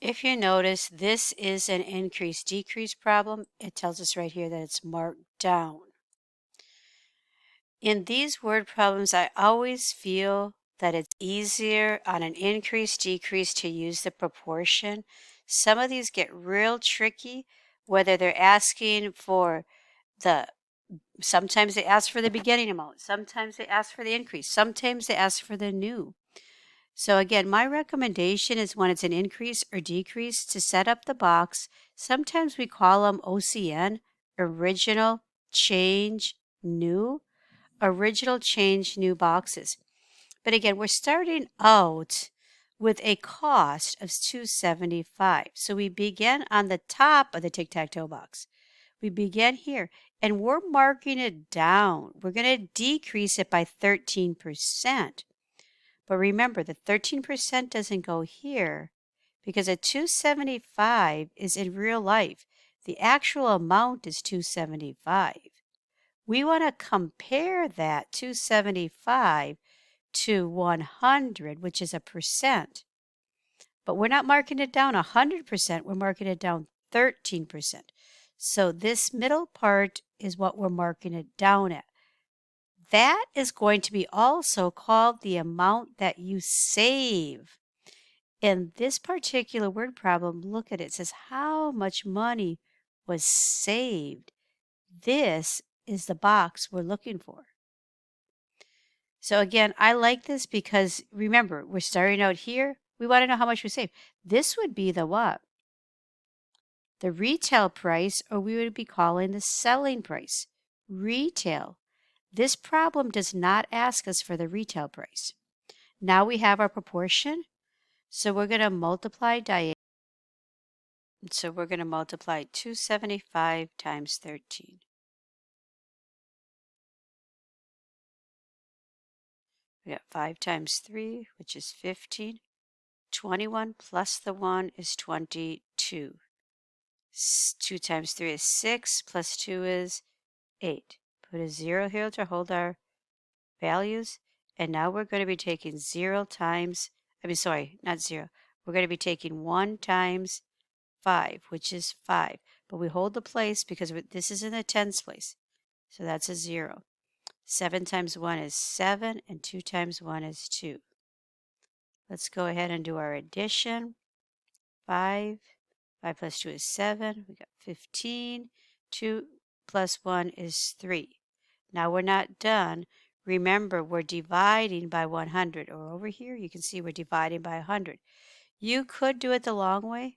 If you notice, this is an increase-decrease problem. It tells us right here that it's marked down. In these word problems, I always feel that it's easier on an increase-decrease to use the proportion. Some of these get real tricky, whether they're asking for sometimes they ask for the beginning amount, sometimes they ask for the increase, sometimes they ask for the new. So again, my recommendation is when it's an increase or decrease to set up the box. Sometimes we call them OCN, original, change, new, original, change, new boxes. But again, we're starting out with a cost of $2.75. So we begin on the top of the tic-tac-toe box. We begin here and we're marking it down. We're going to decrease it by 13%. But remember, the 13% doesn't go here because a 275 is in real life. The actual amount is 275. We want to compare that 275 to 100, which is a percent. But we're not marking it down 100%, we're marking it down 13%. So this middle part is what we're marking it down at. That is going to be also called the amount that you save. In this particular word problem, look at it. It says how much money was saved. This is the box we're looking for. So again, I like this because remember, we're starting out here. We want to know how much we save. This would be the what? The retail price, or we would be calling the selling price. Retail. This problem does not ask us for the retail price. Now we have our proportion, so we're going to multiply diagonally. So we're going to multiply 275 times 13. We got 5 times 3, which is 15. 21 plus the 1 is 22. 2 times 3 is 6, plus 2 is 8. Put a 0 here to hold our values. And now we're going to be taking 0 times, not 0. We're going to be taking 1 times 5, which is 5. But we hold the place because this is in the tens place. So that's a 0. 7 times 1 is 7, and 2 times 1 is 2. Let's go ahead and do our addition. 5 plus 2 is 7. We got 15. 2 plus 1 is 3. Now we're not done. Remember, we're dividing by 100. Or over here, you can see we're dividing by 100. You could do it the long way,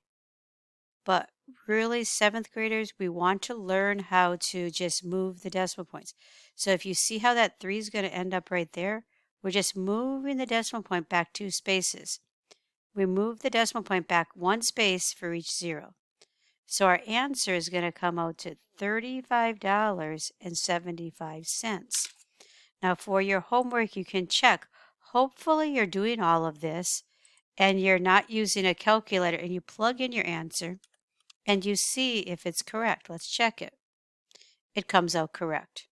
but really, 7th graders, we want to learn how to just move the decimal points. So if you see how that 3 is going to end up right there, we're just moving the decimal point back 2 spaces. We move the decimal point back 1 space for each 0. So our answer is going to come out to $35.75. Now for your homework, you can check. Hopefully you're doing all of this and you're not using a calculator, and you plug in your answer and you see if it's correct. Let's check it. It comes out correct.